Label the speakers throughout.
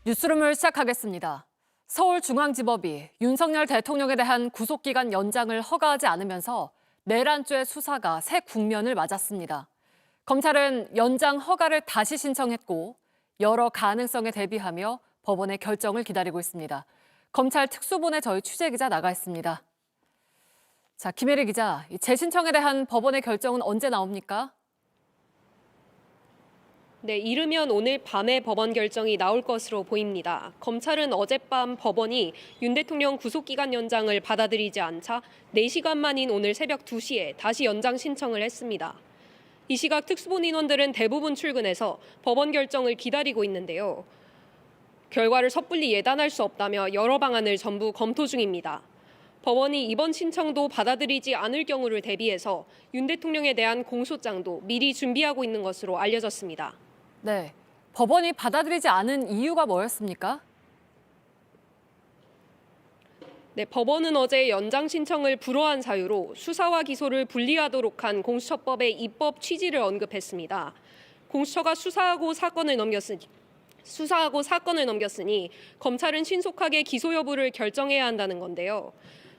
Speaker 1: 뉴스룸을 시작하겠습니다. 서울중앙지법이 윤석열 대통령에 대한 구속기간 연장을 허가하지 않으면서 내란죄 수사가 새 국면을 맞았습니다. 검찰은 연장 허가를 다시 신청했고 여러 가능성에 대비하며 법원의 결정을 기다리고 있습니다. 검찰 특수본에 저희 취재기자 나가 있습니다. 자, 김혜리 기자, 이 재신청에 대한 법원의 결정은 언제 나옵니까?
Speaker 2: 네, 이르면 오늘 밤에 법원 결정이 나올 것으로 보입니다. 검찰은 어젯밤 법원이 윤 대통령 구속기간 연장을 받아들이지 않자 4시간 만인 오늘 새벽 2시에 다시 연장 신청을 했습니다. 이 시각 특수본 인원들은 대부분 출근해서 법원 결정을 기다리고 있는데요. 결과를 섣불리 예단할 수 없다며 여러 방안을 전부 검토 중입니다. 법원이 이번 신청도 받아들이지 않을 경우를 대비해서 윤 대통령에 대한 공소장도 미리 준비하고 있는 것으로 알려졌습니다.
Speaker 1: 네, 법원이 받아들이지 않은 이유가 뭐였습니까?
Speaker 2: 네, 법원은 어제 연장 신청을 불허한 사유로 수사와 기소를 분리하도록 한 공수처법의 입법 취지를 언급했습니다. 공수처가 수사하고 사건을 넘겼으니 검찰은 신속하게 기소 여부를 결정해야 한다는 건데요.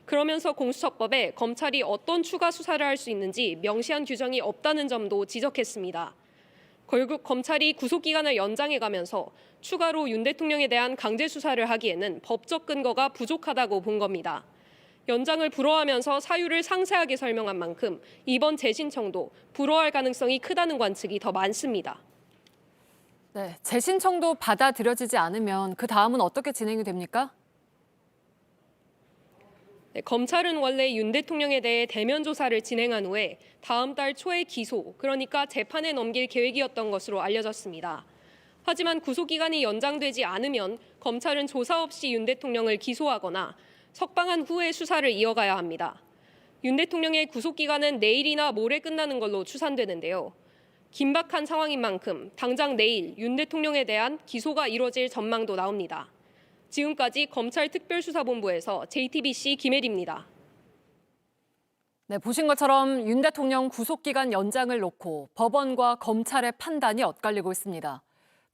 Speaker 2: 그러면서 공수처법에 검찰이 어떤 추가 수사를 할 수 있는지 명시한 규정이 없다는 점도 지적했습니다. 결국 검찰이 구속기간을 연장해가면서 추가로 윤 대통령에 대한 강제 수사를 하기에는 법적 근거가 부족하다고 본 겁니다. 연장을 불허하면서 사유를 상세하게 설명한 만큼 이번 재신청도 불허할 가능성이 크다는 관측이 더 많습니다.
Speaker 1: 네, 재신청도 받아들여지지 않으면 그 다음은 어떻게 진행이 됩니까?
Speaker 2: 네, 검찰은 원래 윤 대통령에 대해 대면 조사를 진행한 후에 다음 달 초에 기소, 그러니까 재판에 넘길 계획이었던 것으로 알려졌습니다. 하지만 구속기간이 연장되지 않으면 검찰은 조사 없이 윤 대통령을 기소하거나 석방한 후에 수사를 이어가야 합니다. 윤 대통령의 구속기간은 내일이나 모레 끝나는 걸로 추산되는데요. 긴박한 상황인 만큼 당장 내일 윤 대통령에 대한 기소가 이뤄질 전망도 나옵니다. 지금까지 검찰특별수사본부에서 JTBC 김혜리입니다.
Speaker 1: 네, 보신 것처럼 윤 대통령 구속기간 연장을 놓고 법원과 검찰의 판단이 엇갈리고 있습니다.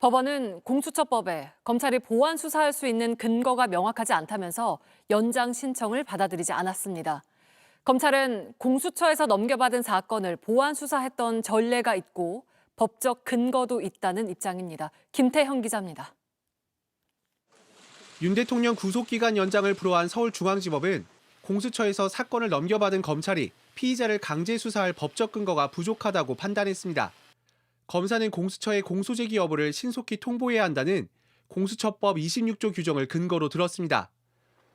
Speaker 1: 법원은 공수처법에 검찰이 보완 수사할 수 있는 근거가 명확하지 않다면서 연장 신청을 받아들이지 않았습니다. 검찰은 공수처에서 넘겨받은 사건을 보완 수사했던 전례가 있고 법적 근거도 있다는 입장입니다. 김태형 기자입니다.
Speaker 3: 윤 대통령 구속기간 연장을 불허한 서울중앙지법은 공수처에서 사건을 넘겨받은 검찰이 피의자를 강제 수사할 법적 근거가 부족하다고 판단했습니다. 검사는 공수처의 공소제기 여부를 신속히 통보해야 한다는 공수처법 26조 규정을 근거로 들었습니다.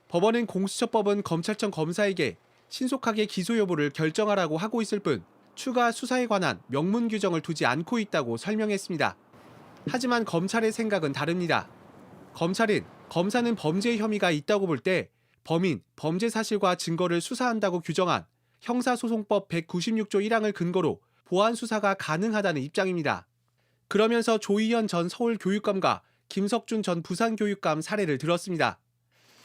Speaker 3: 법원은 공수처법은 검찰청 검사에게 신속하게 기소 여부를 결정하라고 하고 있을 뿐 추가 수사에 관한 명문 규정을 두지 않고 있다고 설명했습니다. 하지만 검찰의 생각은 다릅니다. 검사는 범죄 혐의가 있다고 볼 때 범인, 범죄 사실과 증거를 수사한다고 규정한 형사소송법 196조 1항을 근거로 보완 수사가 가능하다는 입장입니다. 그러면서 조희연 전 서울교육감과 김석준 전 부산교육감 사례를 들었습니다.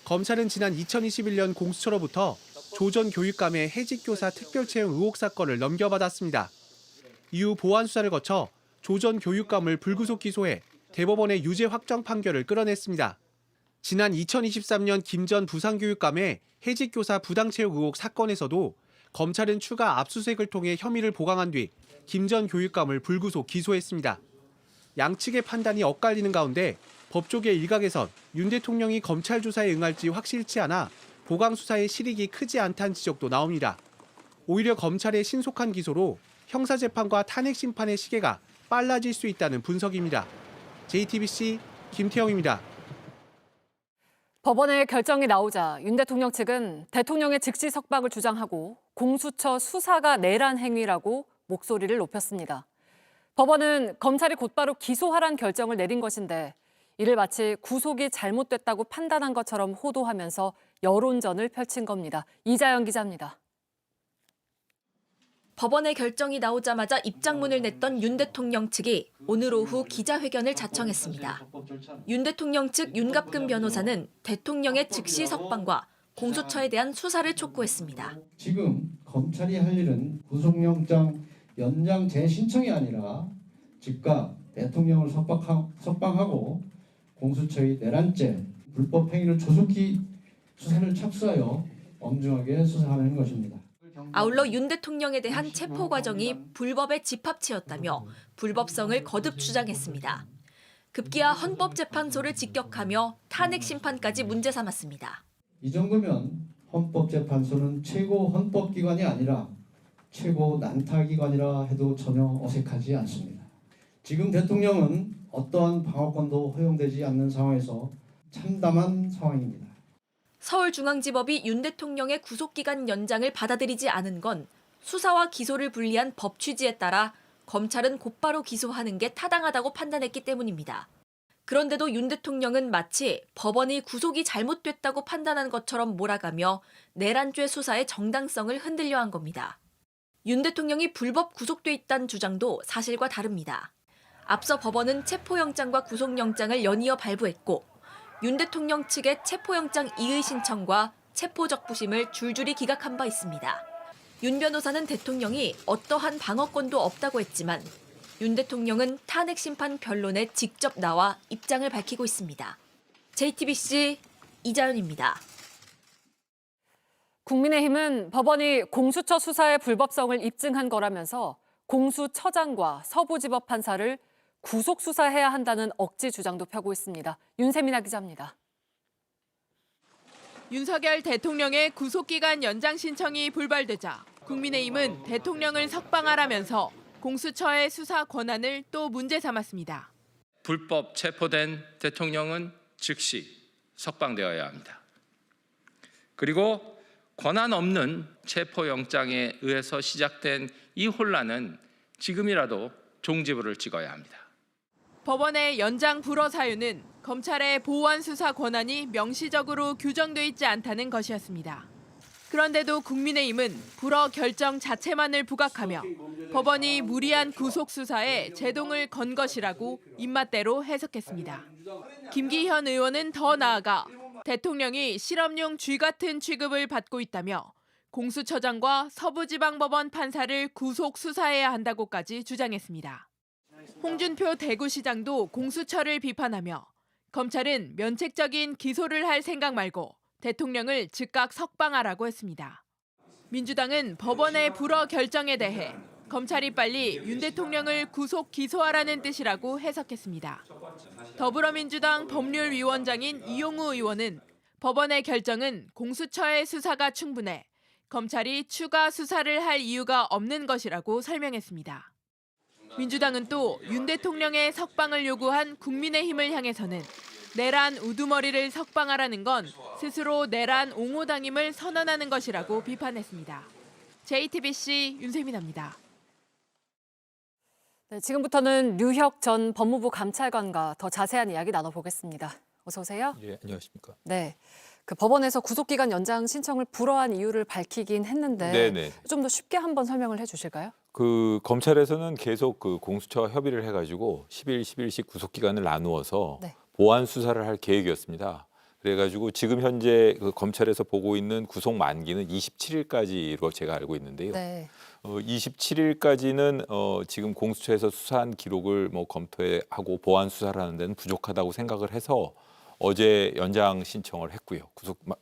Speaker 3: 검찰은 지난 2021년 공수처로부터 조 전 교육감의 해직교사 특별채용 의혹 사건을 넘겨받았습니다. 이후 보완 수사를 거쳐 조 전 교육감을 불구속 기소해 대법원의 유죄 확정 판결을 끌어냈습니다. 지난 2023년 김 전 부산교육감의 해직교사 부당채용 의혹 사건에서도 검찰은 추가 압수수색을 통해 혐의를 보강한 뒤 김 전 교육감을 불구속 기소했습니다. 양측의 판단이 엇갈리는 가운데 법조계 일각에선 윤 대통령이 검찰 조사에 응할지 확실치 않아 보강 수사의 실익이 크지 않다는 지적도 나옵니다. 오히려 검찰의 신속한 기소로 형사재판과 탄핵심판의 시계가 빨라질 수 있다는 분석입니다. JTBC 김태형입니다.
Speaker 1: 법원의 결정이 나오자 윤 대통령 측은 대통령의 즉시 석방을 주장하고 공수처 수사가 내란 행위라고 목소리를 높였습니다. 법원은 검찰이 곧바로 기소하란 결정을 내린 것인데 이를 마치 구속이 잘못됐다고 판단한 것처럼 호도하면서 여론전을 펼친 겁니다. 이자연 기자입니다.
Speaker 4: 법원의 결정이 나오자마자 입장문을 냈던 윤 대통령 측이 오늘 오후 기자회견을 자청했습니다. 윤 대통령 측 윤갑근 변호사는 대통령의 즉시 석방과 공수처에 대한 수사를 촉구했습니다.
Speaker 5: 지금 검찰이 할 일은 구속영장 연장 재신청이 아니라 즉각 대통령을 석방하고 공수처의 내란죄 불법 행위를 조속히 수사를 착수하여 엄중하게 수사하는 것입니다.
Speaker 4: 아울러 윤 대통령에 대한 체포 과정이 불법의 집합체였다며 불법성을 거듭 주장했습니다. 급기야 헌법재판소를 직격하며 탄핵 심판까지 문제 삼았습니다.
Speaker 5: 이 정도면 헌법재판소는 최고 헌법기관이 아니라 최고 난타기관이라 해도 전혀 어색하지 않습니다. 지금 대통령은 어떠한 방어권도 허용되지 않는 상황에서 참담한 상황입니다.
Speaker 4: 서울중앙지법이 윤 대통령의 구속기간 연장을 받아들이지 않은 건 수사와 기소를 분리한 법 취지에 따라 검찰은 곧바로 기소하는 게 타당하다고 판단했기 때문입니다. 그런데도 윤 대통령은 마치 법원이 구속이 잘못됐다고 판단한 것처럼 몰아가며 내란죄 수사의 정당성을 흔들려 한 겁니다. 윤 대통령이 불법 구속돼 있다는 주장도 사실과 다릅니다. 앞서 법원은 체포영장과 구속영장을 연이어 발부했고 윤 대통령 측의 체포영장 이의 신청과 체포적부심을 줄줄이 기각한 바 있습니다. 윤 변호사는 대통령이 어떠한 방어권도 없다고 했지만 윤 대통령은 탄핵 심판 변론에 직접 나와 입장을 밝히고 있습니다. JTBC 이자연입니다.
Speaker 1: 국민의힘은 법원이 공수처 수사의 불법성을 입증한 거라면서 공수처장과 서부지법 판사를 구속 수사해야 한다는 억지 주장도 펴고 있습니다. 윤세민아 기자입니다.
Speaker 6: 윤석열 대통령의 구속기간 연장 신청이 불발되자 국민의힘은 대통령을 석방하라면서 공수처의 수사 권한을 또 문제 삼았습니다.
Speaker 7: 불법 체포된 대통령은 즉시 석방되어야 합니다. 그리고 권한 없는 체포영장에 의해서 시작된 이 혼란은 지금이라도 종지부를 찍어야 합니다.
Speaker 6: 법원의 연장 불허 사유는 검찰의 보완 수사 권한이 명시적으로 규정돼 있지 않다는 것이었습니다. 그런데도 국민의힘은 불허 결정 자체만을 부각하며 법원이 무리한 구속 수사에 제동을 건 것이라고 입맛대로 해석했습니다. 김기현 의원은 더 나아가 대통령이 실험용 쥐 같은 취급을 받고 있다며 공수처장과 서부지방법원 판사를 구속 수사해야 한다고까지 주장했습니다. 홍준표 대구시장도 공수처를 비판하며 검찰은 면책적인 기소를 할 생각 말고 대통령을 즉각 석방하라고 했습니다. 민주당은 법원의 불허 결정에 대해 검찰이 빨리 윤 대통령을 구속 기소하라는 뜻이라고 해석했습니다. 더불어민주당 법률위원장인 이용우 의원은 법원의 결정은 공수처의 수사가 충분해 검찰이 추가 수사를 할 이유가 없는 것이라고 설명했습니다. 민주당은 또 윤 대통령의 석방을 요구한 국민의힘을 향해서는 내란 우두머리를 석방하라는 건 스스로 내란 옹호당임을 선언하는 것이라고 비판했습니다. JTBC 윤세민입니다.
Speaker 1: 네, 지금부터는 류혁 전 법무부 감찰관과 더 자세한 이야기 나눠보겠습니다. 어서 오세요.
Speaker 8: 예, 안녕하십니까.
Speaker 1: 네, 그 법원에서 구속기간 연장 신청을 불허한 이유를 밝히긴 했는데
Speaker 8: 네네.
Speaker 1: 좀 더 쉽게 한번 설명을 해주실까요?
Speaker 8: 그 검찰에서는 계속 그 공수처와 협의를 해가지고 10일, 10일씩 구속기간을 나누어서
Speaker 1: 네.
Speaker 8: 보완 수사를 할 계획이었습니다. 그래가지고 지금 현재 그 검찰에서 보고 있는 구속 만기는 27일까지로 제가 알고 있는데요.
Speaker 1: 네.
Speaker 8: 27일까지는 지금 공수처에서 수사한 기록을 뭐 검토하고 보완 수사를 하는 데는 부족하다고 생각을 해서 어제 연장 신청을 했고요.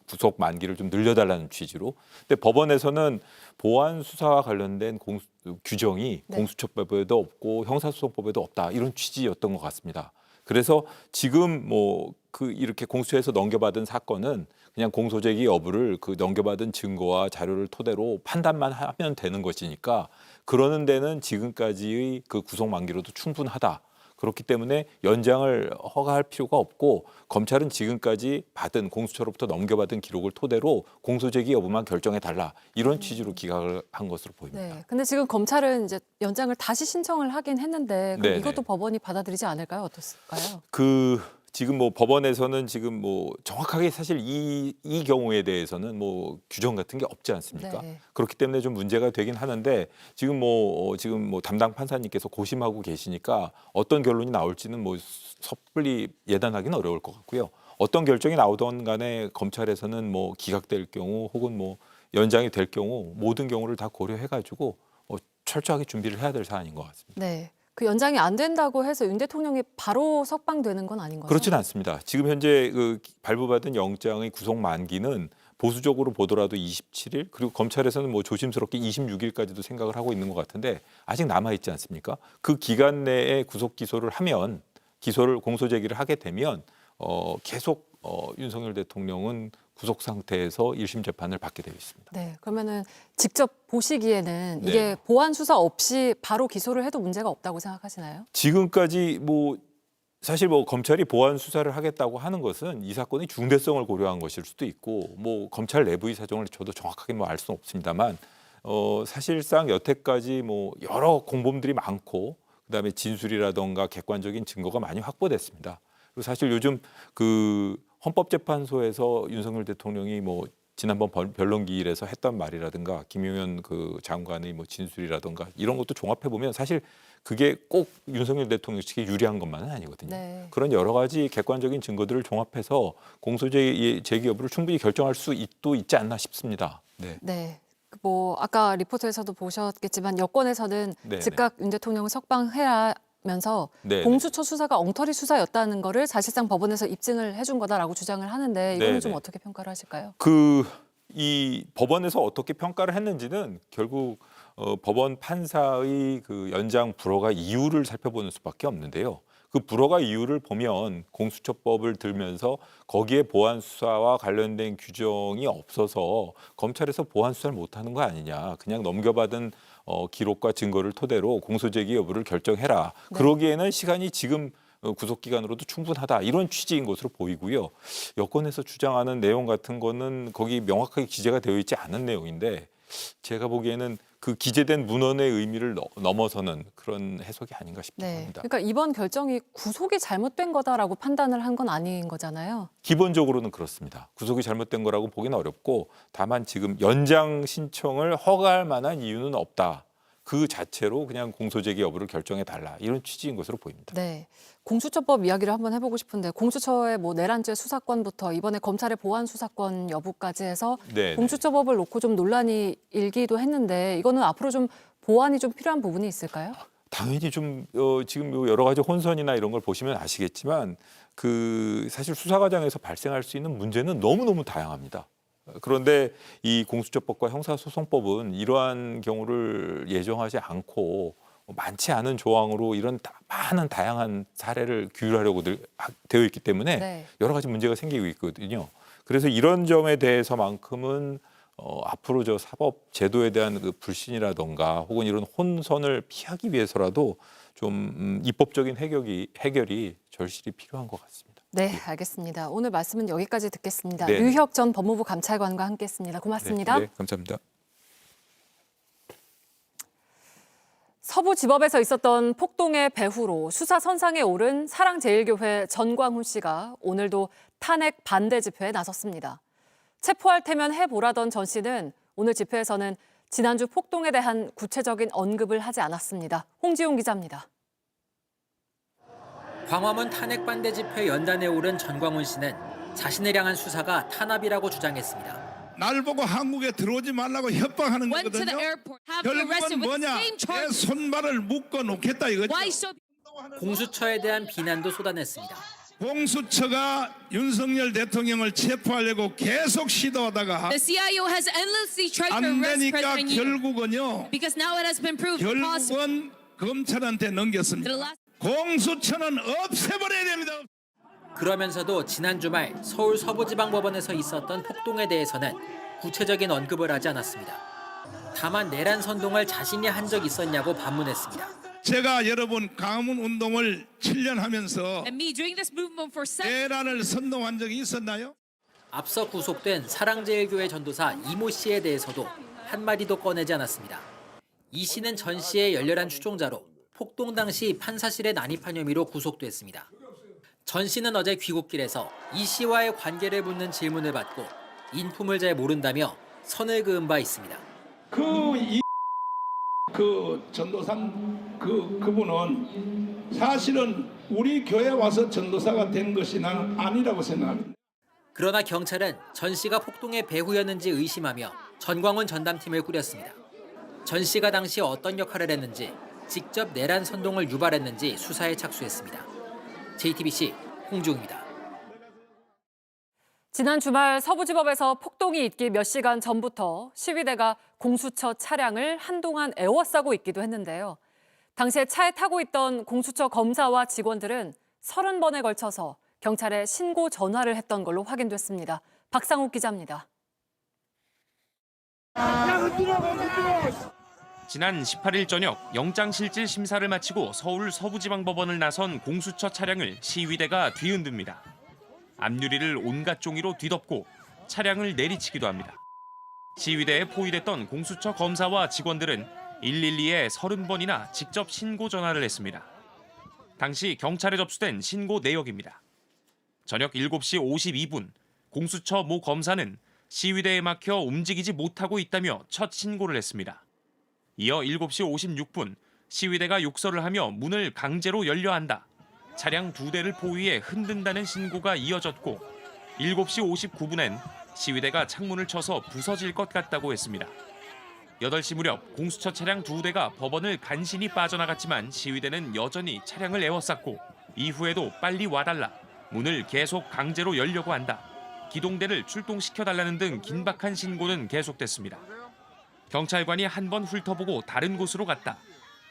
Speaker 8: 구속 만기를 좀 늘려달라는 취지로. 근데 법원에서는 보완 수사와 관련된 규정이
Speaker 1: 네.
Speaker 8: 공수처법에도 없고 형사소송법에도 없다 이런 취지였던 것 같습니다. 그래서 지금 이렇게 공수처에서 넘겨받은 사건은 그냥 공소제기 여부를 그 넘겨받은 증거와 자료를 토대로 판단만 하면 되는 것이니까 그러는 데는 지금까지의 그 구속 만기로도 충분하다. 그렇기 때문에 연장을 허가할 필요가 없고 검찰은 지금까지 받은 공수처로부터 넘겨받은 기록을 토대로 공소제기 여부만 결정해달라 이런 취지로 기각을 한 것으로 보입니다.
Speaker 1: 네. 근데 지금 검찰은 이제 연장을 다시 신청을 하긴 했는데 그럼
Speaker 8: 네네.
Speaker 1: 이것도 법원이 받아들이지 않을까요? 어떻을까요?
Speaker 8: 지금 법원에서는 지금 정확하게 사실 이 경우에 대해서는 규정 같은 게 없지 않습니까?
Speaker 1: 네.
Speaker 8: 그렇기 때문에 좀 문제가 되긴 하는데 지금 담당 판사님께서 고심하고 계시니까 어떤 결론이 나올지는 섣불리 예단하기는 어려울 것 같고요. 어떤 결정이 나오던 간에 검찰에서는 기각될 경우 혹은 연장이 될 경우 모든 경우를 다 고려해가지고 철저하게 준비를 해야 될 사안인 것 같습니다.
Speaker 1: 네. 그 연장이 안 된다고 해서 윤 대통령이 바로 석방되는 건 아닌 거죠?
Speaker 8: 그렇지는 않습니다. 지금 현재 그 발부받은 영장의 구속 만기는 보수적으로 보더라도 27일, 그리고 검찰에서는 뭐 조심스럽게 26일까지도 생각을 하고 있는 것 같은데 아직 남아 있지 않습니까? 그 기간 내에 구속 기소를 하면, 기소를 공소 제기를 하게 되면 계속 윤석열 대통령은 구속 상태에서 1심 재판을 받게 되어 있습니다.
Speaker 1: 네, 그러면은 직접 보시기에는
Speaker 8: 네.
Speaker 1: 이게 보완 수사 없이 바로 기소를 해도 문제가 없다고 생각하시나요?
Speaker 8: 지금까지 사실 검찰이 보완 수사를 하겠다고 하는 것은 이 사건의 중대성을 고려한 것일 수도 있고, 검찰 내부의 사정을 저도 정확하게 알 수는 없습니다만, 사실상 여태까지 여러 공범들이 많고, 그다음에 진술이라던가 객관적인 증거가 많이 확보됐습니다. 그리고 사실 요즘 그 헌법재판소에서 윤석열 대통령이 지난번 변론기일에서 했던 말이라든가 김용현 그 장관의 진술이라든가 이런 것도 종합해 보면 사실 그게 꼭 윤석열 대통령 측에 유리한 것만은 아니거든요.
Speaker 1: 네.
Speaker 8: 그런 여러 가지 객관적인 증거들을 종합해서 공소제기 여부를 충분히 결정할 수 있지 않나 싶습니다. 네.
Speaker 1: 네. 아까 리포트에서도 보셨겠지만 여권에서는
Speaker 8: 네,
Speaker 1: 즉각 윤 대통령을 석방해야면서
Speaker 8: 네,
Speaker 1: 공수처 수사가 엉터리 수사였다는 거를 사실상 법원에서 입증을 해준 거다라고 주장을 하는데 이거는
Speaker 8: 네,
Speaker 1: 좀
Speaker 8: 네.
Speaker 1: 어떻게 평가를 하실까요?
Speaker 8: 이 법원에서 어떻게 평가를 했는지는 결국 법원 판사의 그 연장 불허가 이유를 살펴보는 수밖에 없는데요. 그 불허가 이유를 보면 공수처법을 들면서 거기에 보완 수사와 관련된 규정이 없어서 검찰에서 보완 수사를 못하는 거 아니냐. 그냥 넘겨받은 기록과 증거를 토대로 공소제기 여부를 결정해라.
Speaker 1: 네.
Speaker 8: 그러기에는 시간이 지금 구속기간으로도 충분하다. 이런 취지인 것으로 보이고요. 여권에서 주장하는 내용 같은 거는 거기 명확하게 기재가 되어 있지 않은 내용인데 제가 보기에는 그 기재된 문헌의 의미를 넘어서는 그런 해석이 아닌가 싶긴
Speaker 1: 네.
Speaker 8: 합니다.
Speaker 1: 그러니까 이번 결정이 구속이 잘못된 거다라고 판단을 한 건 아닌 거잖아요.
Speaker 8: 기본적으로는 그렇습니다. 구속이 잘못된 거라고 보기는 어렵고 다만 지금 연장 신청을 허가할 만한 이유는 없다. 그 자체로 그냥 공소제기 여부를 결정해달라. 이런 취지인 것으로 보입니다.
Speaker 1: 네. 공수처법 이야기를 한번 해보고 싶은데 공수처의 내란죄 수사권부터 이번에 검찰의 보완 수사권 여부까지 해서
Speaker 8: 네,
Speaker 1: 공수처법을 놓고 좀 논란이 일기도 했는데 이거는 앞으로 좀 보완이 좀 필요한 부분이 있을까요?
Speaker 8: 당연히 좀 지금 여러 가지 혼선이나 이런 걸 보시면 아시겠지만 그 사실 수사 과정에서 발생할 수 있는 문제는 너무너무 다양합니다. 그런데 이 공수처법과 형사소송법은 이러한 경우를 예정하지 않고 많지 않은 조항으로 이런 많은 다양한 사례를 규율하려고 되어 있기 때문에
Speaker 1: 네.
Speaker 8: 여러 가지 문제가 생기고 있거든요. 그래서 이런 점에 대해서만큼은 앞으로 사법 제도에 대한 그 불신이라던가 혹은 이런 혼선을 피하기 위해서라도 좀 입법적인 해결이 절실히 필요한 것 같습니다.
Speaker 1: 네, 알겠습니다. 오늘 말씀은 여기까지 듣겠습니다.
Speaker 8: 네.
Speaker 1: 류혁 전 법무부 감찰관과 함께했습니다. 고맙습니다.
Speaker 8: 네, 감사합니다.
Speaker 1: 서부지법에서 있었던 폭동의 배후로 수사 선상에 오른 사랑제일교회 전광훈 씨가 오늘도 탄핵 반대 집회에 나섰습니다. 체포할 테면 해보라던 전 씨는 오늘 집회에서는 지난주 폭동에 대한 구체적인 언급을 하지 않았습니다. 홍지용 기자입니다.
Speaker 9: 광화문 탄핵 반대 집회 연단에 오른 전광훈 씨는 자신을 향한 수사가 탄압이라고 주장했습니다.
Speaker 10: 날 보고 한국에 들어오지 말라고 협박하는 거거든요. 결국은 뭐냐? 내 손발을 묶어 놓겠다 이거죠.
Speaker 9: 공수처에 대한 비난도 쏟아냈습니다.
Speaker 10: 공수처가 윤석열 대통령을 체포하려고 계속 시도하다가 안 되니까 결국은요. 결국은 검찰한테 넘겼습니다. 공수처는 없애버려야 됩니다.
Speaker 9: 그러면서도 지난 주말 서울 서부지방법원에서 있었던 폭동에 대해서는 구체적인 언급을 하지 않았습니다. 다만 내란 선동을 자신이 한 적 있었냐고 반문했습니다.
Speaker 10: 제가 여러분 광화문 운동을 7년 하면서 내란을 선동한 적이 있었나요?
Speaker 9: 앞서 구속된 사랑제일교회 전도사 이모 씨에 대해서도 한마디도 꺼내지 않았습니다. 이 씨는 전 씨의 열렬한 추종자로 폭동 당시 판사실에 난입한 혐의로 구속됐습니다. 전 씨는 어제 귀국길에서 이 씨와의 관계를 묻는 질문을 받고 인품을 잘 모른다며 선을 그은 바 있습니다.
Speaker 10: 그 전도상 그분은 사실은 우리 교회 와서 전도사가 된 것이 난 아니라고 생각합니다.
Speaker 9: 그러나 경찰은 전 씨가 폭동의 배후였는지 의심하며 전광훈 전담팀을 꾸렸습니다. 전 씨가 당시 어떤 역할을 했는지 직접 내란 선동을 유발했는지 수사에 착수했습니다. JTBC 홍중입니다.
Speaker 1: 지난 주말 서부지법에서 폭동이 있기 몇 시간 전부터 시위대가 공수처 차량을 한동안 에워싸고 있기도 했는데요. 당시에 차에 타고 있던 공수처 검사와 직원들은 30번에 걸쳐서 경찰에 신고 전화를 했던 걸로 확인됐습니다. 박상욱 기자입니다.
Speaker 11: 지난 18일 저녁 영장실질 심사를 마치고 서울 서부지방법원을 나선 공수처 차량을 시위대가 뒤흔듭니다. 앞유리를 온갖 종이로 뒤덮고 차량을 내리치기도 합니다. 시위대에 포위됐던 공수처 검사와 직원들은 112에 30번이나 직접 신고 전화를 했습니다. 당시 경찰에 접수된 신고 내역입니다. 저녁 7시 52분 공수처 모 검사는 시위대에 막혀 움직이지 못하고 있다며 첫 신고를 했습니다. 이어 7시 56분 시위대가 욕설을 하며 문을 강제로 열려 한다. 차량 2대를 포위해 흔든다는 신고가 이어졌고 7시 59분엔 시위대가 창문을 쳐서 부서질 것 같다고 했습니다. 8시 무렵 공수처 차량 2대가 법원을 간신히 빠져나갔지만 시위대는 여전히 차량을 에워쌌고 이후에도 빨리 와달라, 문을 계속 강제로 열려고 한다, 기동대를 출동시켜달라는 등 긴박한 신고는 계속됐습니다. 경찰관이 한 번 훑어보고 다른 곳으로 갔다.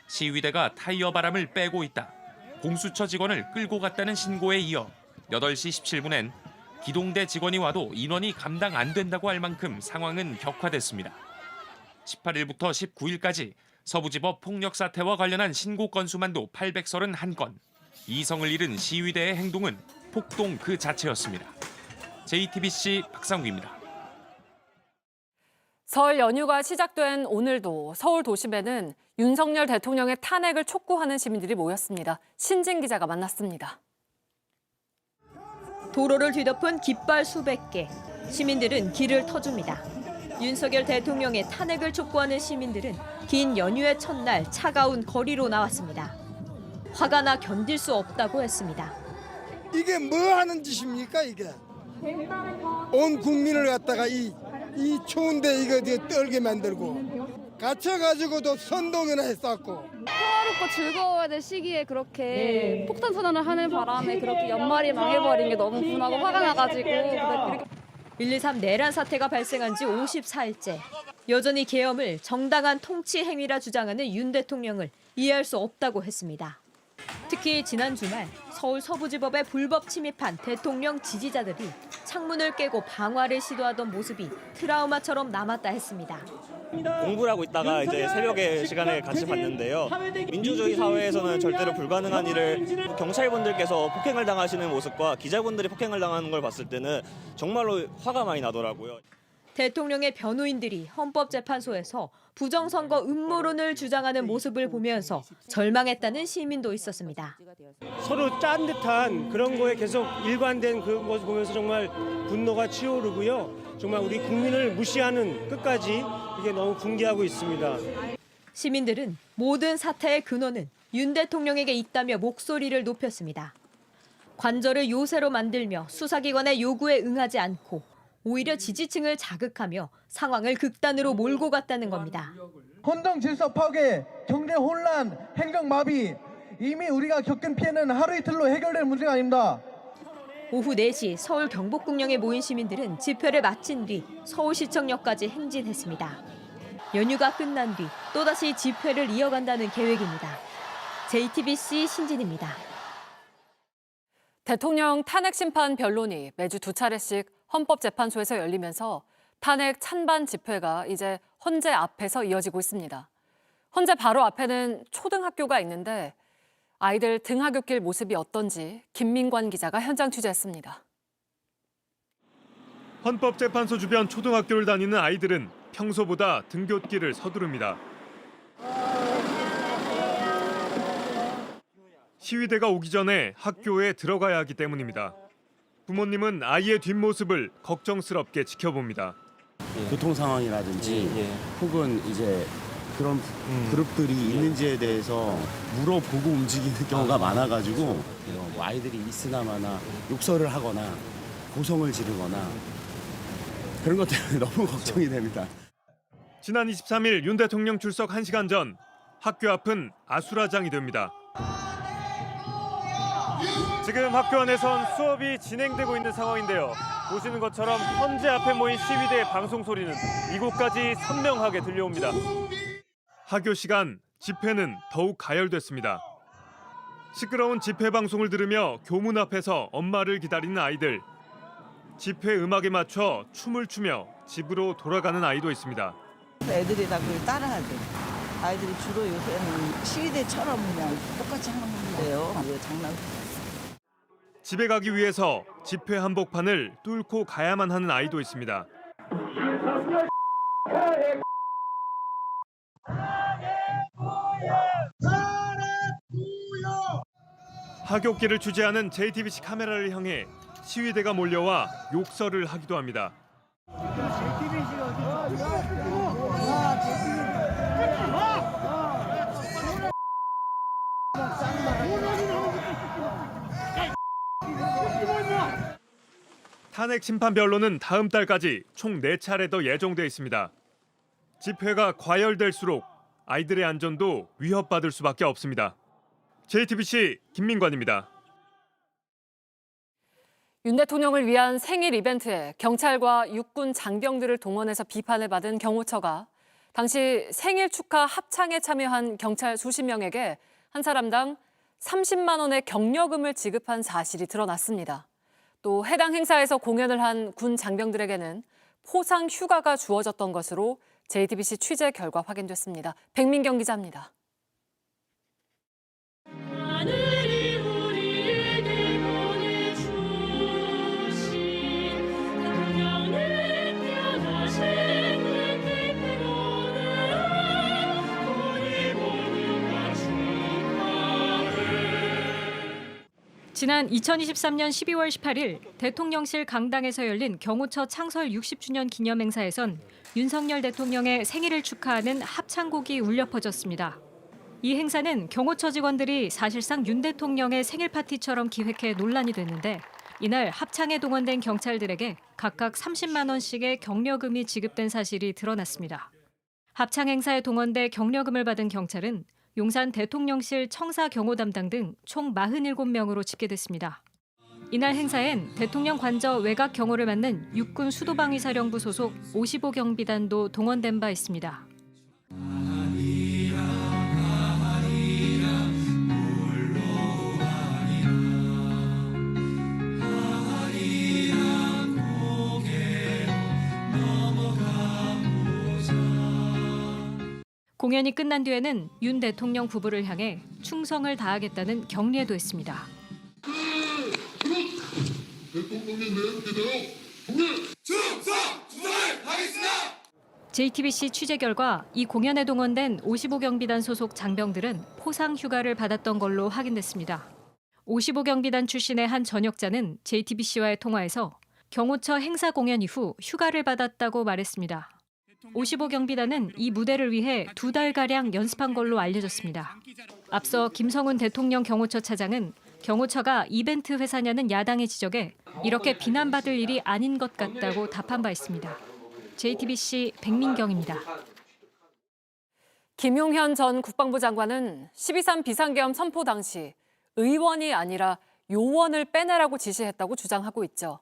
Speaker 11: 시위대가 타이어 바람을 빼고 있다. 공수처 직원을 끌고 갔다는 신고에 이어 8시 17분엔 기동대 직원이 와도 인원이 감당 안 된다고 할 만큼 상황은 격화됐습니다. 18일부터 19일까지 서부지법 폭력 사태와 관련한 신고 건수만도 831건. 이성을 잃은 시위대의 행동은 폭동 그 자체였습니다. JTBC 박상욱입니다.
Speaker 1: 설 연휴가 시작된 오늘도 서울 도심에는 윤석열 대통령의 탄핵을 촉구하는 시민들이 모였습니다. 신진 기자가 만났습니다.
Speaker 4: 도로를 뒤덮은 깃발 수백 개. 시민들은 길을 터줍니다. 윤석열 대통령의 탄핵을 촉구하는 시민들은 긴 연휴의 첫날 차가운 거리로 나왔습니다. 화가 나 견딜 수 없다고 했습니다.
Speaker 12: 이게 뭐 하는 짓입니까 이게? 온 국민을 갖다가 이 추운데 이거 떨게 만들고 갇혀가지고도 선동이나 했었고.
Speaker 13: 평화롭고 즐거워야 될 시기에 그렇게 폭탄 선언을 하는 바람에 그렇게 연말이 망해버린 게 너무 분하고 화가 나가지고
Speaker 4: 1.23 내란 사태가 발생한 지 54일째. 여전히 계엄을 정당한 통치 행위라 주장하는 윤 대통령을 이해할 수 없다고 했습니다. 특히 지난 주말 서울 서부지법에 불법 침입한 대통령 지지자들이 창문을 깨고 방화를 시도하던 모습이 트라우마처럼 남았다 했습니다.
Speaker 14: 공부를 하고 있다가 이제 새벽에 시간을 같이 봤는데요. 민주주의 사회에서는 절대로 불가능한 일을 경찰분들께서 폭행을 당하시는 모습과 기자분들이 폭행을 당하는 걸 봤을 때는 정말로 화가 많이 나더라고요.
Speaker 4: 대통령의 변호인들이 헌법재판소에서 부정선거 음모론을 주장하는 모습을 보면서 절망했다는 시민도 있었습니다.
Speaker 15: 서로 짠 듯한 그런 거에 계속 일관된 그 모습 보면서 정말 분노가 치오르고요. 정말 우리 국민을 무시하는 끝까지 이게 너무 분개하고 있습니다.
Speaker 4: 시민들은 모든 사태의 근원은 윤 대통령에게 있다며 목소리를 높였습니다. 관절을 요새로 만들며 수사기관의 요구에 응하지 않고 오히려 지지층을 자극하며 상황을 극단으로 몰고 갔다는 겁니다.
Speaker 16: 혼동 질서 파괴, 경제 혼란, 행정 마비, 이미 우리가 겪은 피해는 하루 이틀로 해결될 문제가 아닙니다.
Speaker 4: 오후 4시 서울 경복궁역에 모인 시민들은 집회를 마친 뒤 서울시청역까지 행진했습니다. 연휴가 끝난 뒤 또다시 집회를 이어간다는 계획입니다. JTBC 신진입니다.
Speaker 1: 대통령 탄핵 심판 변론이 매주 2차례씩 헌법재판소에서 열리면서 탄핵 찬반 집회가 이제 헌재 앞에서 이어지고 있습니다. 헌재 바로 앞에는 초등학교가 있는데 아이들 등하굣길 모습이 어떤지 김민관 기자가 현장 취재했습니다.
Speaker 17: 헌법재판소 주변 초등학교를 다니는 아이들은 평소보다 등굣길을 서두릅니다. 시위대가 오기 전에 학교에 들어가야 하기 때문입니다. 부모님은 아이의 뒷모습을 걱정스럽게 지켜봅니다.
Speaker 18: 교통 상황이라든지 혹은 이제 그런 그룹들이 있는지에 대해서 물어보고 움직이는 경우가 많아가지고 뭐 아이들이 있으나마나 욕설을 하거나 고성을 지르거나 그런 것 때문에 너무 걱정이 됩니다.
Speaker 17: 지난 23일 윤 대통령 출석 1시간 전 학교 앞은 아수라장이 됩니다. 지금 학교 안에선 수업이 진행되고 있는 상황인데요. 보시는 것처럼 현재 앞에 모인 시위대의 방송 소리는 이곳까지 선명하게 들려옵니다. 학교 시간, 집회는 더욱 가열됐습니다. 시끄러운 집회 방송을 들으며 교문 앞에서 엄마를 기다리는 아이들. 집회 음악에 맞춰 춤을 추며 집으로 돌아가는 아이도 있습니다.
Speaker 19: 애들이 다 그걸 따라하죠. 아이들이 주로 요새는 시위대처럼 그냥 똑같이 하는 건데요. 이거 장난.
Speaker 17: 집에 가기 위해서 집회 한복판을 뚫고 가야만 하는 아이도 있습니다. 하굣길을 주재하는 JTBC 카메라를 향해 시위대가 몰려와 욕설을 하기도 합니다. 탄핵 심판 변론은 다음 달까지 총 4차례 더 예정돼 있습니다. 집회가 과열될수록 아이들의 안전도 위협받을 수밖에 없습니다. JTBC 김민관입니다.
Speaker 1: 윤 대통령을 위한 생일 이벤트에 경찰과 육군 장병들을 동원해서 비판을 받은 경호처가 당시 생일 축하 합창에 참여한 경찰 수십 명에게 한 사람당 30만 원의 격려금을 지급한 사실이 드러났습니다. 또 해당 행사에서 공연을 한 군 장병들에게는 포상 휴가가 주어졌던 것으로 JTBC 취재 결과 확인됐습니다. 백민경 기자입니다.
Speaker 20: 지난 2023년 12월 18일 대통령실 강당에서 열린 경호처 창설 60주년 기념행사에선 윤석열 대통령의 생일을 축하하는 합창곡이 울려 퍼졌습니다. 이 행사는 경호처 직원들이 사실상 윤 대통령의 생일 파티처럼 기획해 논란이 됐는데 이날 합창에 동원된 경찰들에게 각각 30만 원씩의 격려금이 지급된 사실이 드러났습니다. 합창 행사에 동원돼 격려금을 받은 경찰은 용산 대통령실 청사 경호 담당 등 총 47명으로 집계됐습니다. 이날 행사엔 대통령 관저 외곽 경호를 맡는 육군 수도방위사령부 소속 55경비단도 동원된 바 있습니다. 공연이 끝난 뒤에는 윤 대통령 부부를 향해 충성을 다하겠다는 격려도 했습니다. JTBC 취재 결과 이 공연에 동원된 55경비단 소속 장병들은 포상 휴가를 받았던 걸로 확인됐습니다. 55경비단 출신의 한 전역자는 JTBC와의 통화에서 경호처 행사 공연 이후 휴가를 받았다고 말했습니다. 55경비단은 이 무대를 위해 2달가량 연습한 걸로 알려졌습니다. 앞서 김성훈 대통령 경호처 차장은 경호처가 이벤트 회사냐는 야당의 지적에 이렇게 비난받을 일이 아닌 것 같다고 답한 바 있습니다. JTBC 백민경입니다.
Speaker 1: 김용현 전 국방부 장관은 12.3 비상계엄 선포 당시 의원이 아니라 요원을 빼내라고 지시했다고 주장하고 있죠.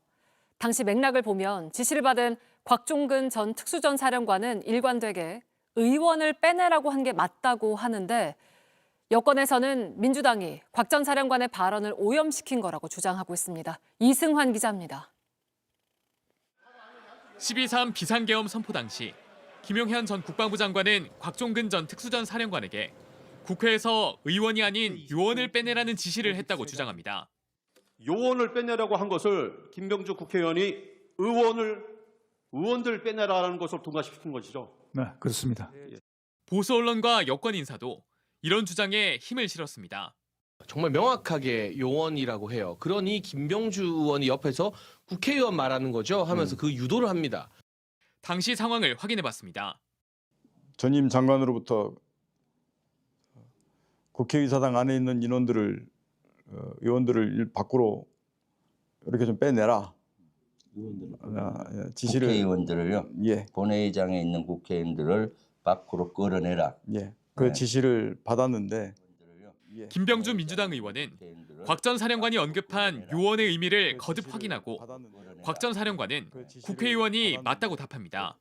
Speaker 1: 당시 맥락을 보면 지시를 받은 곽종근 전 특수전 사령관은 일관되게 의원을 빼내라고 한 게 맞다고 하는데 여권에서는 민주당이 곽 전 사령관의 발언을 오염시킨 거라고 주장하고 있습니다. 이승환 기자입니다.
Speaker 21: 12.3 비상계엄 선포 당시 김용현 전 국방부 장관은 곽종근 전 특수전 사령관에게 국회에서 의원이 아닌 요원을 빼내라는 지시를 했다고 주장합니다.
Speaker 22: 요원을 빼내라고 한 것을 김병주 국회의원이 의원들 빼내라는 것을 통과시킨 것이죠.
Speaker 23: 네, 그렇습니다.
Speaker 21: 보수 언론과 여권 인사도 이런 주장에 힘을 실었습니다.
Speaker 24: 정말 명확하게 요원이라고 해요. 그러니 김병주 의원이 옆에서 국회의원 말하는 거죠 하면서 그 유도를 합니다.
Speaker 21: 당시 상황을 확인해봤습니다.
Speaker 23: 전임 장관으로부터 국회의사당 안에 있는 의원들을 밖으로 이렇게 좀 빼내라. 지시를
Speaker 25: 국회의원들을요.
Speaker 23: 예.
Speaker 25: 본회의장에 있는 국회의원들을 밖으로 끌어내라.
Speaker 23: 예. 그 지시를 받았는데
Speaker 21: 김병주 민주당 의원은 곽 전 사령관이 언급한 요원의 의미를 거듭 확인하고 곽 전 사령관은 국회의원이 맞다고 답합니다.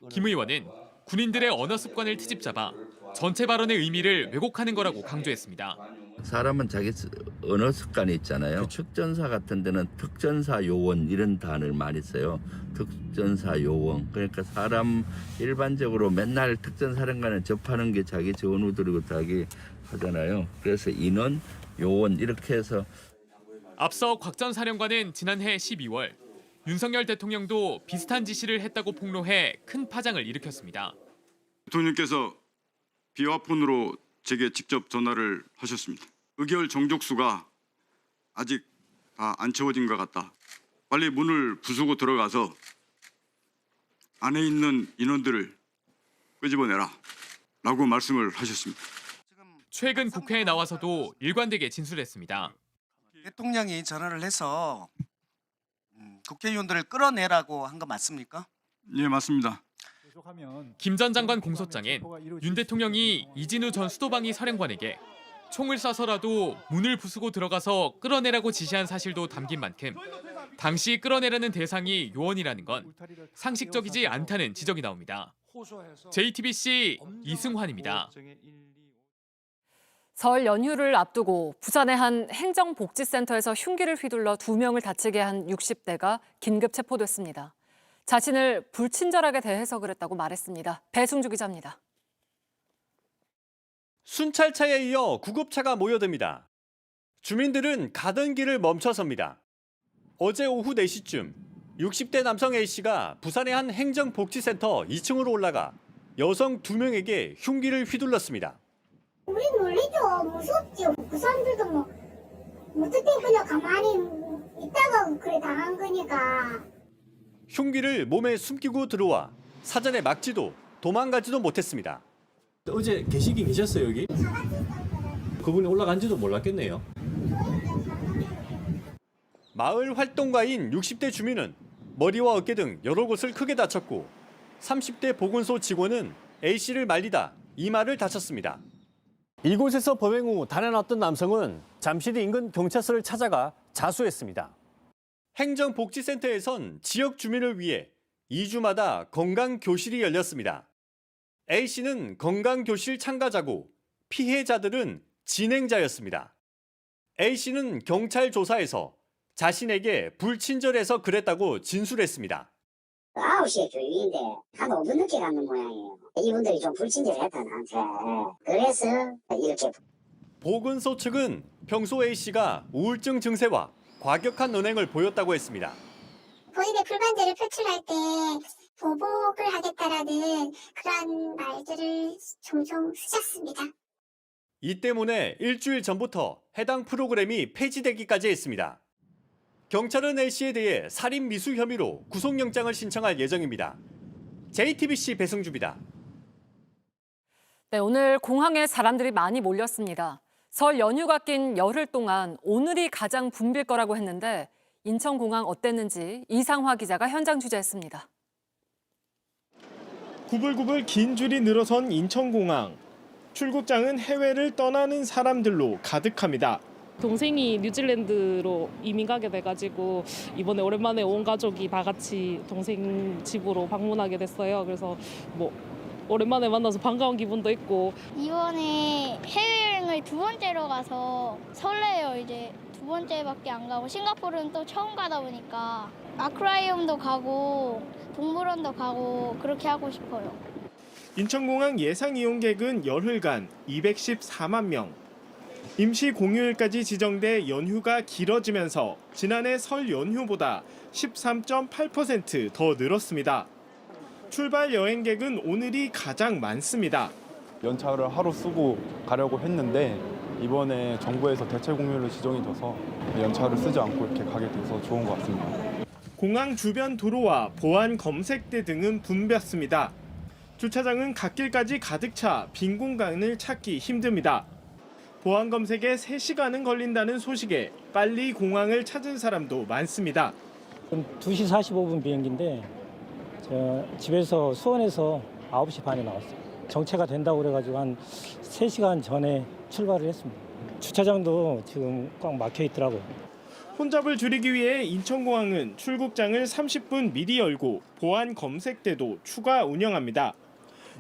Speaker 21: 김 의원은 군인들의 언어 습관을 트집잡아 전체 발언의 의미를 왜곡하는 거라고 강조했습니다.
Speaker 2: 사람은 자기 언어 습관이 있잖아요. 특전사 같은 데는 특전사 요원 이런 단어를 많이 써요. 특전사 요원. 그러니까 사람 일반적으로 맨날 특전사령관을 접하는 게 자기 전우들이고 자기 하잖아요. 그래서 인원, 요원 이렇게 해서.
Speaker 21: 앞서 곽 전 사령관은 지난해 12월 윤석열 대통령도 비슷한 지시를 했다고 폭로해 큰 파장을 일으켰습니다.
Speaker 3: 대통령께서 비화폰으로 제게 직접 전화를 하셨습니다. 의결 정족수가 아직 다 안 채워진 것 같다. 빨리 문을 부수고 들어가서 안에 있는 인원들을 끄집어내라 라고 말씀을 하셨습니다.
Speaker 21: 최근 국회에 나와서도 일관되게 진술했습니다.
Speaker 5: 대통령이 전화를 해서 국회의원들을 끌어내라고 한 거 맞습니까?
Speaker 3: 예, 맞습니다.
Speaker 21: 김 전 장관 공소장엔 윤 대통령이 이진우 전 수도방위 사령관에게 총을 쏴서라도 문을 부수고 들어가서 끌어내라고 지시한 사실도 담긴 만큼 당시 끌어내라는 대상이 요원이라는 건 상식적이지 않다는 지적이 나옵니다. JTBC 이승환입니다.
Speaker 1: 설 연휴를 앞두고 부산의 한 행정복지센터에서 흉기를 휘둘러 2명을 다치게 한 60대가 긴급 체포됐습니다. 자신을 불친절하게 대해서 그랬다고 말했습니다. 배승주 기자입니다.
Speaker 17: 순찰차에 이어 구급차가 모여듭니다. 주민들은 가던 길을 멈춰섭니다. 어제 오후 4시쯤 60대 남성 A씨가 부산의 한 행정복지센터 2층으로 올라가 여성 2명에게 흉기를 휘둘렀습니다.
Speaker 7: 우리 놀리죠. 무섭죠. 그 사람들도 어떻게 그냥 가만히 있다가 그래 당한 거니까.
Speaker 17: 흉기를 몸에 숨기고 들어와 사전에 막지도 도망가지도 못했습니다.
Speaker 25: 어제 계시긴 계셨어요, 여기? 그분이 올라간지도 몰랐겠네요.
Speaker 17: 마을 활동가인 60대 주민은 머리와 어깨 등 여러 곳을 크게 다쳤고 30대 보건소 직원은 A씨를 말리다 이마를 다쳤습니다.
Speaker 25: 이곳에서 범행 후 달아났던 남성은 잠시 뒤 인근 경찰서를 찾아가 자수했습니다.
Speaker 17: 행정복지센터에선 지역 주민을 위해 2주마다 건강교실이 열렸습니다. A씨는 건강교실 참가자고 피해자들은 진행자였습니다. A씨는 경찰 조사에서 자신에게 불친절해서 그랬다고 진술했습니다.
Speaker 7: 9시에 교육인데 한 5분 늦게 가는 모양이에요. 이분들이 좀 불친절했다 나한테. 그래서 이렇게.
Speaker 17: 보건소 측은 평소 A씨가 우울증 증세와 과격한 언행을 보였다고 했습니다.
Speaker 7: 본인의 불만제를 표출할 때 보복을 하겠다라는 그런 말들을 종종 쓰셨습니다.
Speaker 17: 이 때문에 일주일 전부터 해당 프로그램이 폐지되기까지 했습니다. 경찰은 A씨에 대해 살인 미수 혐의로 구속영장을 신청할 예정입니다. JTBC 배승주입니다.
Speaker 1: 네, 오늘 공항에 사람들이 많이 몰렸습니다. 설 연휴가 낀 열흘 동안 오늘이 가장 붐빌 거라고 했는데 인천공항 어땠는지 이상화 기자가 현장 취재했습니다.
Speaker 26: 구불구불 긴 줄이 늘어선 인천공항. 출국장은 해외를 떠나는 사람들로 가득합니다.
Speaker 27: 동생이 뉴질랜드로 이민 가게 돼가지고 이번에 오랜만에 온 가족이 다 같이 동생 집으로 방문하게 됐어요. 그래서 오랜만에 만나서 반가운 기분도 있고.
Speaker 28: 이번에 해외여행을 2번째로 가서 설레요. 이제 2번째밖에 안 가고 싱가포르는 또 처음 가다 보니까 아쿠아리움도 가고 동물원도 가고 그렇게 하고 싶어요.
Speaker 26: 인천공항 예상 이용객은 열흘간 214만 명. 임시 공휴일까지 지정돼 연휴가 길어지면서 지난해 설 연휴보다 13.8% 더 늘었습니다. 출발 여행객은 오늘이 가장 많습니다.
Speaker 23: 연차를 하루 쓰고 가려고 했는데 이번에 정부에서 대체 공휴일로 지정이 돼서 연차를 쓰지 않고 이렇게 가게 돼서 좋은 것 같습니다.
Speaker 26: 공항 주변 도로와 보안 검색대 등은 붐볐습니다. 주차장은 갓길까지 가득 차 빈 공간을 찾기 힘듭니다. 보안 검색에 3시간은 걸린다는 소식에 빨리 공항을 찾은 사람도 많습니다.
Speaker 29: 2시 45분 비행기인데 집에서 수원에서 9시 반에 나왔어요.
Speaker 15: 정체가 된다고 그래가지고 한 3시간 전에 출발을 했습니다. 주차장도 지금 꽉 막혀 있더라고요.
Speaker 26: 혼잡을 줄이기 위해 인천공항은 출국장을 30분 미리 열고 보안 검색대도 추가 운영합니다.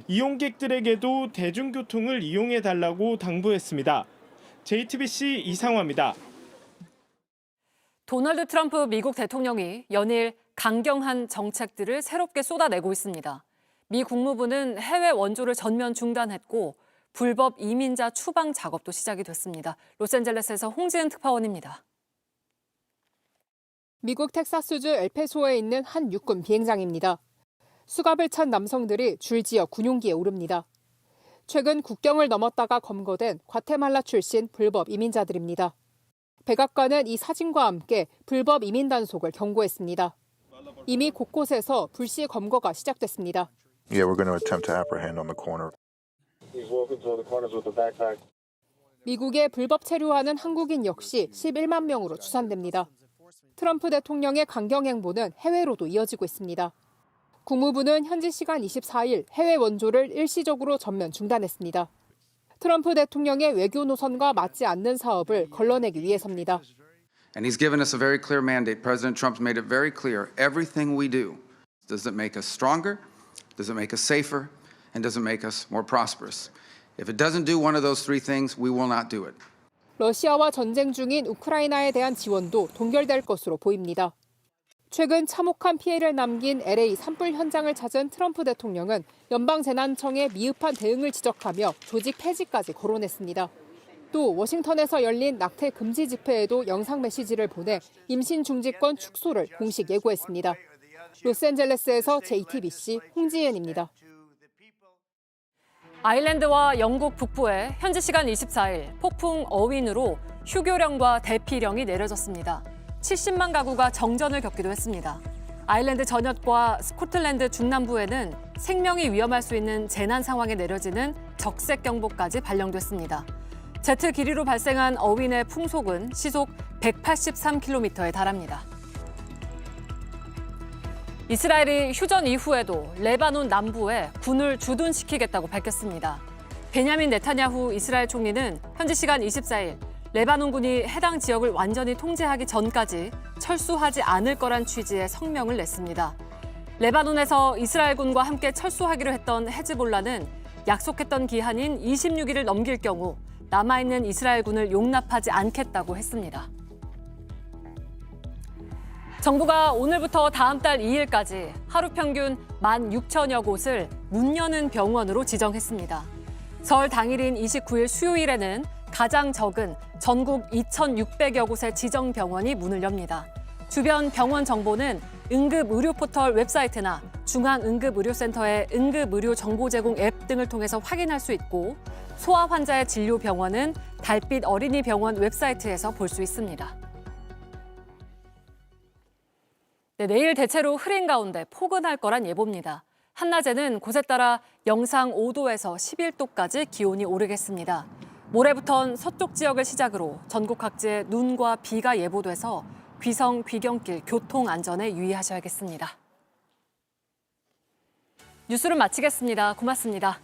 Speaker 26: 이용객들에게도 대중교통을 이용해달라고 당부했습니다. JTBC 이상화입니다.
Speaker 1: 도널드 트럼프 미국 대통령이 연일 강경한 정책들을 새롭게 쏟아내고 있습니다. 미 국무부는 해외 원조를 전면 중단했고 불법 이민자 추방 작업도 시작이 됐습니다. 로스앤젤레스에서 홍지은 특파원입니다.
Speaker 6: 미국 텍사스주 엘페소에 있는 한 육군 비행장입니다. 수갑을 찬 남성들이 줄지어 군용기에 오릅니다. 최근 국경을 넘었다가 검거된 과테말라 출신 불법 이민자들입니다. 백악관은 이 사진과 함께 불법 이민 단속을 경고했습니다. 이미 곳곳에서 불시 검거가 시작됐습니다.
Speaker 8: Yeah, we're going to attempt to apprehend on the corner.
Speaker 6: 미국에 불법 체류하는 한국인 역시 11만 명으로 추산됩니다. 트럼프 대통령의 강경 행보는 해외로도 이어지고 있습니다. 국무부는 현지 시간 24일 해외 원조를 일시적으로 전면 중단했습니다. 트럼프 대통령의 외교 노선과 맞지 않는 사업을 걸러내기 위해서입니다.
Speaker 9: And he's given us a very clear mandate. President Trump's made it very clear. Everything we do, does it make us stronger? Does it make us safer? And does it make us more prosperous? If it doesn't do one of those three things, we will not do it.
Speaker 6: 러시아와 전쟁 중인 우크라이나에 대한 지원도 동결될 것으로 보입니다. 최근 참혹한 피해를 남긴 LA 산불 현장을 찾은 트럼프 대통령은 연방재난청의 미흡한 대응을 지적하며 조직 폐지까지 거론했습니다. 또 워싱턴에서 열린 낙태 금지 집회에도 영상 메시지를 보내 임신 중지권 축소를 공식 예고했습니다. 로스앤젤레스에서 JTBC 홍지은입니다.
Speaker 1: 아일랜드와 영국 북부에 현지 시간 24일 폭풍 어윈으로 휴교령과 대피령이 내려졌습니다. 70만 가구가 정전을 겪기도 했습니다. 아일랜드 전역과 스코틀랜드 중남부에는 생명이 위험할 수 있는 재난 상황에 내려지는 적색경보까지 발령됐습니다. 제트 길이로 발생한 어윈의 풍속은 시속 183km에 달합니다. 이스라엘이 휴전 이후에도 레바논 남부에 군을 주둔시키겠다고 밝혔습니다. 베냐민 네타냐후 이스라엘 총리는 현지 시간 24일 레바논군이 해당 지역을 완전히 통제하기 전까지 철수하지 않을 거란 취지의 성명을 냈습니다. 레바논에서 이스라엘군과 함께 철수하기로 했던 헤즈볼라는 약속했던 기한인 26일을 넘길 경우 남아있는 이스라엘군을 용납하지 않겠다고 했습니다. 정부가 오늘부터 다음 달 2일까지 하루 평균 16,000여 곳을 문 여는 병원으로 지정했습니다. 설 당일인 29일 수요일에는 가장 적은 전국 2,600여 곳의 지정 병원이 문을 엽니다. 주변 병원 정보는 응급의료 포털 웹사이트나 중앙응급의료센터의 응급의료 정보 제공 앱 등을 통해서 확인할 수 있고 소아 환자의 진료 병원은 달빛 어린이병원 웹사이트에서 볼 수 있습니다. 네, 내일 대체로 흐린 가운데 포근할 거란 예보입니다. 한낮에는 곳에 따라 영상 5도에서 11도까지 기온이 오르겠습니다. 모레부터는 서쪽 지역을 시작으로 전국 각지에 눈과 비가 예보돼서 귀성, 귀경길 교통 안전에 유의하셔야겠습니다. 뉴스를 마치겠습니다. 고맙습니다.